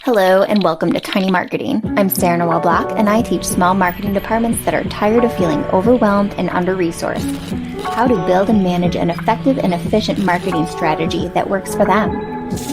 Hello and welcome to Tiny Marketing. I'm Sarah Noel Block and I teach small marketing departments that are tired of feeling overwhelmed and under-resourced how to build and manage an effective and efficient marketing strategy that works for them.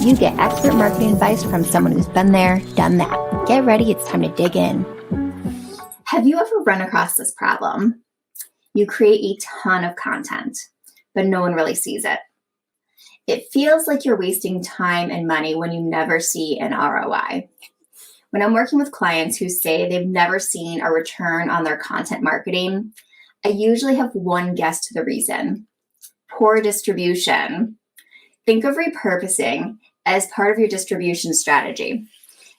You get expert marketing advice from someone who's been there, done that. Get ready, it's time to dig in. Have you ever run across this problem? You create a ton of content, but no one really sees it. It feels like you're wasting time and money when you never see an ROI. When I'm working with clients who say they've never seen a return on their content marketing, I usually have one guess to the reason: poor distribution. Think of repurposing as part of your distribution strategy.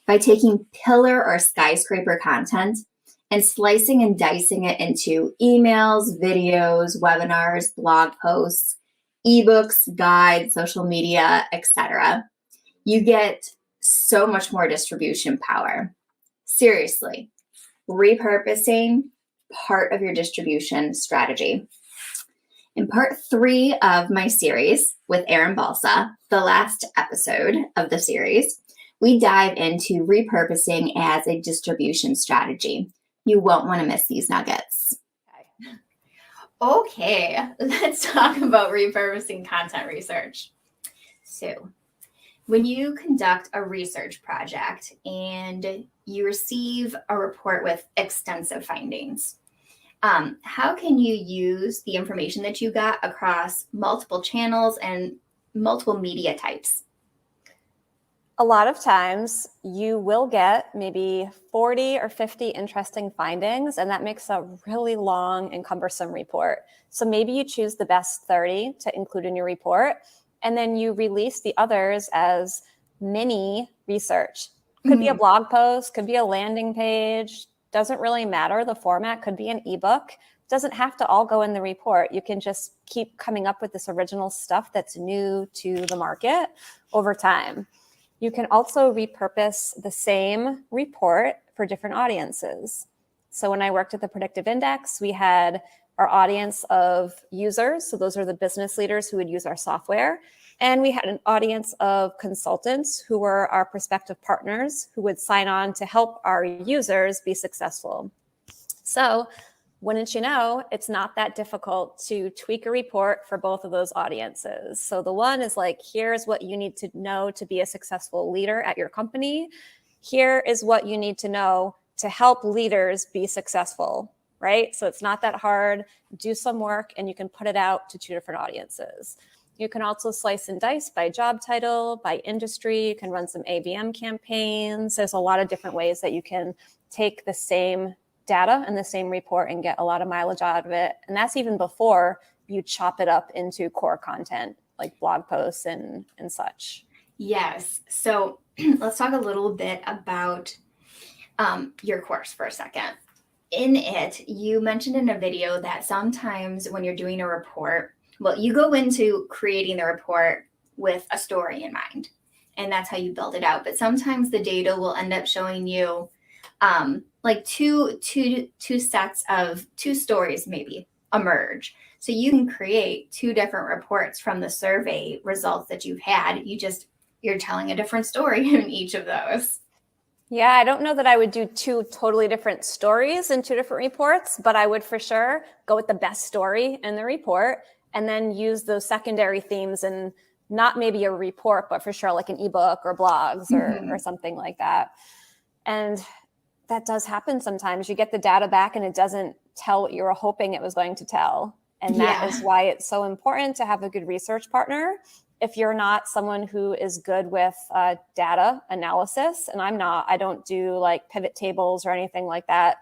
By taking pillar or skyscraper content and slicing and dicing it into emails, videos, webinars, blog posts, eBooks, guides, social media, etc., you get so much more distribution power. Seriously, repurposing part of your distribution strategy. In part 3 of my series with Erin Balsa, the last episode of the series, we dive into repurposing as a distribution strategy. You won't want to miss these nuggets. Okay, let's talk about repurposing content research. So, when you conduct a research project and you receive a report with extensive findings, how can you use the information that you got across multiple channels and multiple media types? A lot of times you will get maybe 40 or 50 interesting findings, and that makes a really long and cumbersome report. So maybe you choose the best 30 to include in your report, and then you release the others as mini research. Could be a blog post, could be a landing page, doesn't really matter. The format could be an ebook. Doesn't have to all go in the report. You can just keep coming up with this original stuff that's new to the market over time. You can also repurpose the same report for different audiences. So when I worked at the Predictive Index, we had our audience of users. So those are the business leaders who would use our software. And we had an audience of consultants who were our prospective partners who would sign on to help our users be successful. So wouldn't you know, it's not that difficult to tweak a report for both of those audiences. So the one is like, here's what you need to know to be a successful leader at your company. Here is what you need to know to help leaders be successful, right? So it's not that hard. Do some work and you can put it out to 2 different audiences. You can also slice and dice by job title, by industry. You can run some ABM campaigns. There's a lot of different ways that you can take the same data and the same report and get a lot of mileage out of it. And that's even before you chop it up into core content like blog posts and such. Yes. So let's talk a little bit about your course for a second. In it, you mentioned in a video that sometimes when you're doing a report, well, you go into creating the report with a story in mind, and that's how you build it out. But sometimes the data will end up showing you like two sets of 2 stories maybe emerge. So you can create 2 different reports from the survey results that you've had. You're telling a different story in each of those. Yeah, I don't know that I would do 2 totally different stories in 2 different reports, but I would for sure go with the best story in the report and then use those secondary themes and not maybe a report, but for sure like an ebook or blogs or something like that. And that does happen sometimes. You get the data back and it doesn't tell what you were hoping it was going to tell. And that is why it's so important to have a good research partner. If you're not someone who is good with data analysis, and I'm not, I don't do like pivot tables or anything like that.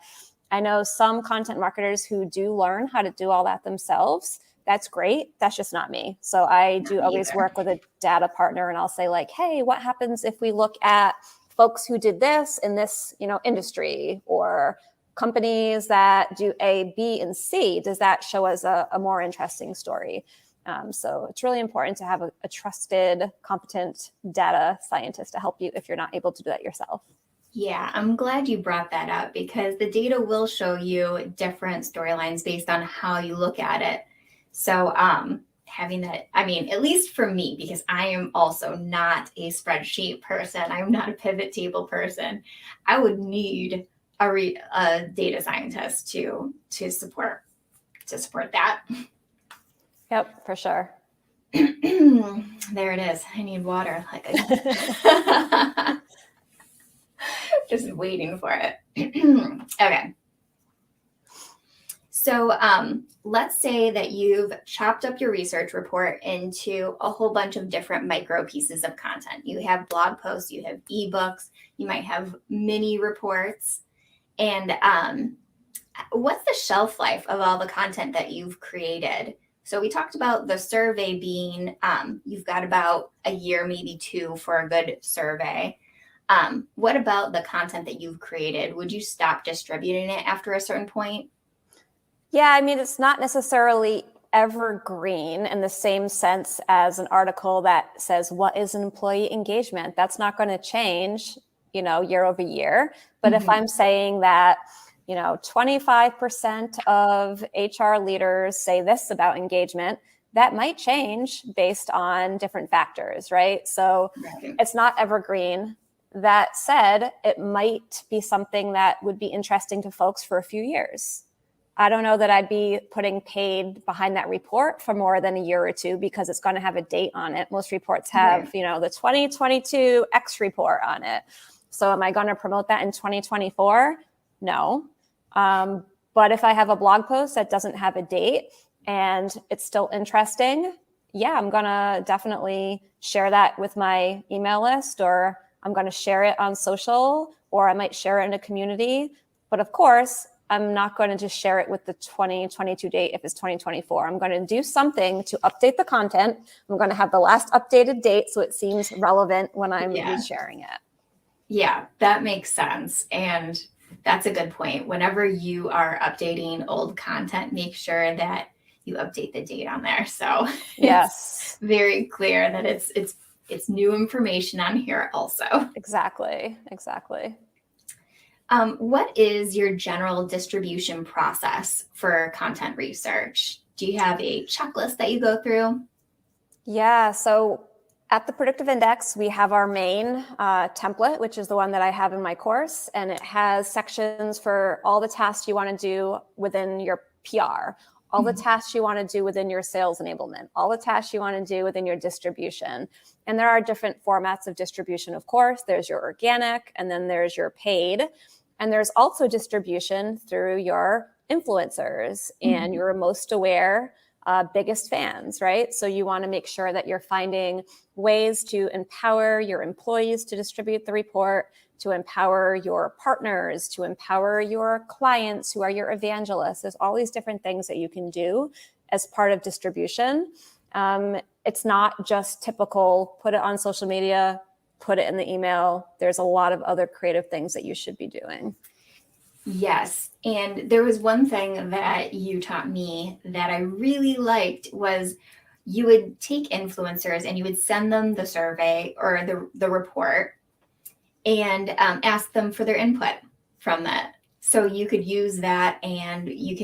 I know some content marketers who do learn how to do all that themselves. That's great. That's just not me. So I do always work with a data partner and I'll say like, hey, what happens if we look at folks who did this in this, industry, or companies that do A, B, and C? Does that show us a more interesting story? So it's really important to have a trusted, competent data scientist to help you if you're not able to do that yourself. Yeah, I'm glad you brought that up because the data will show you different storylines based on how you look at it. So having that, I mean, at least for me, because I am also not a spreadsheet person, I'm not a pivot table person, I would need a data scientist to support that. Yep, for sure. There it is. I need water. Like just waiting for it. Okay. So let's say that you've chopped up your research report into a whole bunch of different micro pieces of content. You have blog posts, you have eBooks, you might have mini reports. And what's the shelf life of all the content that you've created? So we talked about the survey being, you've got about a year, maybe 2 for a good survey. What about the content that you've created? Would you stop distributing it after a certain point? Yeah, I mean, it's not necessarily evergreen in the same sense as an article that says, what is employee engagement? That's not going to change, year over year. But if I'm saying that, 25% of HR leaders say this about engagement, that might change based on different factors, right? So It's not evergreen. That said, it might be something that would be interesting to folks for a few years. I don't know that I'd be putting paid behind that report for more than a year or 2 because it's going to have a date on it. Most reports have, the 2022 X report on it. So am I going to promote that in 2024? No. But if I have a blog post that doesn't have a date and it's still interesting, yeah, I'm going to definitely share that with my email list, or I'm going to share it on social, or I might share it in a community. But of course, I'm not going to just share it with the 2022 date if it's 2024. I'm going to do something to update the content. I'm going to have the last updated date so it seems relevant when I'm resharing it. Yeah, that makes sense. And that's a good point. Whenever you are updating old content, make sure that you update the date on there. So yes, it's very clear that it's new information on here also. Exactly. What is your general distribution process for content research? Do you have a checklist that you go through? Yeah, so at the Predictive Index, we have our main template, which is the one that I have in my course, and it has sections for all the tasks you want to do within your PR, all the tasks you want to do within your sales enablement, all the tasks you want to do within your distribution. And there are different formats of distribution, of course. There's your organic, and then there's your paid. And there's also distribution through your influencers and your most aware, biggest fans, right? So you want to make sure that you're finding ways to empower your employees to distribute the report, to empower your partners, to empower your clients who are your evangelists. There's all these different things that you can do as part of distribution. It's not just typical, put it on social media, put it in the email. There's a lot of other creative things that you should be doing. Yes. And there was one thing that you taught me that I really liked was you would take influencers and you would send them the survey or the report and ask them for their input from that. So you could use that and you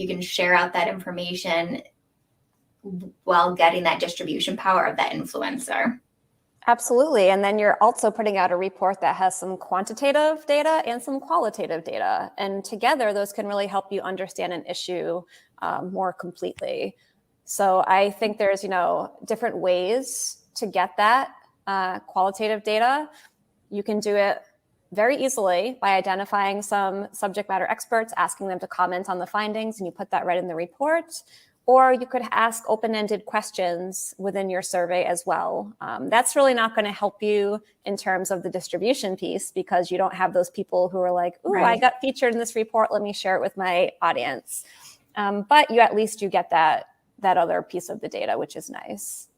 can share out that information while getting that distribution power of that influencer. Absolutely. And then you're also putting out a report that has some quantitative data and some qualitative data. And together, those can really help you understand an issue more completely. So I think there's, different ways to get that qualitative data. You can do it very easily by identifying some subject matter experts, asking them to comment on the findings, and you put that right in the report. Or you could ask open-ended questions within your survey as well. That's really not going to help you in terms of the distribution piece because you don't have those people who are like, ooh, I got featured in this report. Let me share it with my audience. But you get that other piece of the data, which is nice.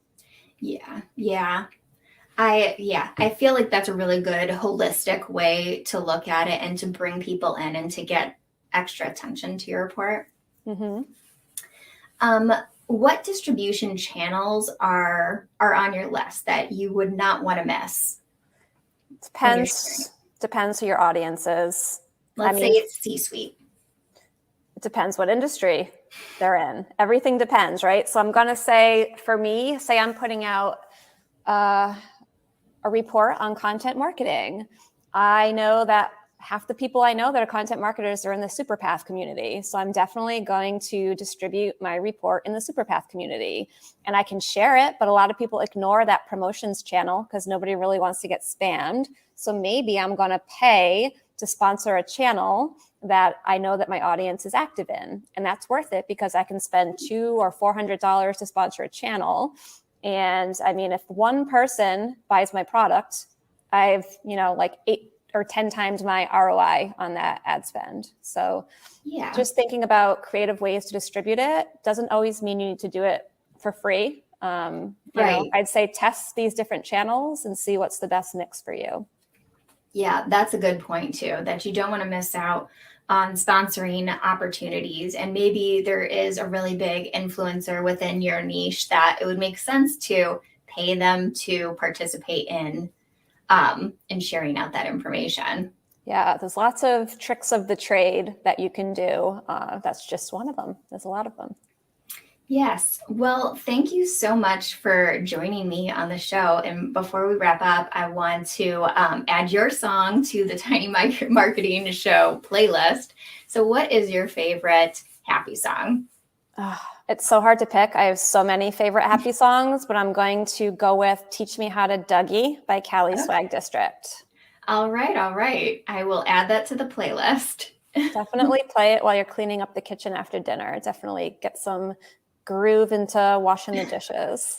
Yeah. I feel like that's a really good holistic way to look at it and to bring people in and to get extra attention to your report. Mm-hmm. What distribution channels are on your list that you would not want to miss? Depends who your audience is. Let's say it's C-suite. Depends what industry they're in. Everything depends, right? So I'm going to say, for me, say I'm putting out a report on content marketing. I know that half the people I know that are content marketers are in the Superpath community. So I'm definitely going to distribute my report in the Superpath community. And I can share it, but a lot of people ignore that promotions channel because nobody really wants to get spammed. So maybe I'm going to pay to sponsor a channel that I know that my audience is active in. And that's worth it because I can spend $200 or $400 to sponsor a channel. And I mean, if one person buys my product, I've, like 8 or 10 times my ROI on that ad spend. So just thinking about creative ways to distribute it doesn't always mean you need to do it for free. I'd say test these different channels and see what's the best mix for you. Yeah, that's a good point too, that you don't want to miss out on sponsoring opportunities. And maybe there is a really big influencer within your niche that it would make sense to pay them to participate in sharing out that information. Yeah, there's lots of tricks of the trade that you can do. That's just one of them. There's a lot of them. Yes. Well, thank you so much for joining me on the show. And before we wrap up, I want to add your song to the Tiny Marketing Show playlist. So what is your favorite happy song? It's so hard to pick. I have so many favorite happy songs, but I'm going to go with Teach Me How to Dougie by Cali Swag District. All right. I will add that to the playlist. Definitely play it while you're cleaning up the kitchen after dinner. Definitely get some groove into washing the dishes.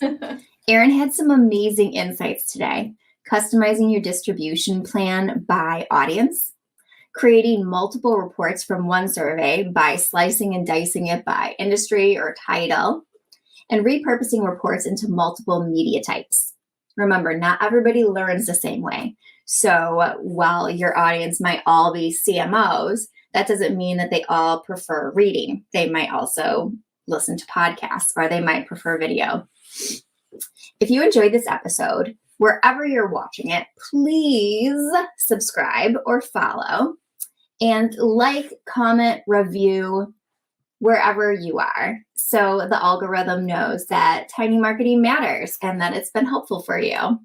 Erin had some amazing insights today. Customizing your distribution plan by audience, creating multiple reports from one survey by slicing and dicing it by industry or title, and repurposing reports into multiple media types. Remember, not everybody learns the same way. So while your audience might all be CMOs, that doesn't mean that they all prefer reading. They might also listen to podcasts, or they might prefer video. If you enjoyed this episode, wherever you're watching it, please subscribe or follow. And like, comment, review wherever you are, so the algorithm knows that tiny marketing matters and that it's been helpful for you.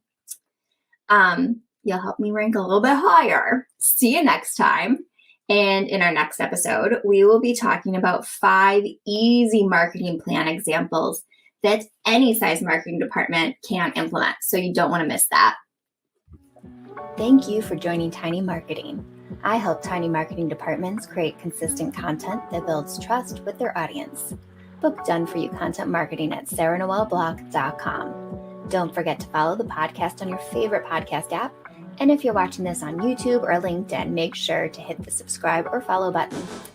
You'll help me rank a little bit higher. See you next time. And in our next episode, we will be talking about 5 easy marketing plan examples that any size marketing department can implement. So you don't want to miss that. Thank you for joining Tiny Marketing. I help tiny marketing departments create consistent content that builds trust with their audience. Book Done For You content marketing at sarahnoelblock.com. Don't forget to follow the podcast on your favorite podcast app. And if you're watching this on YouTube or LinkedIn, make sure to hit the subscribe or follow button.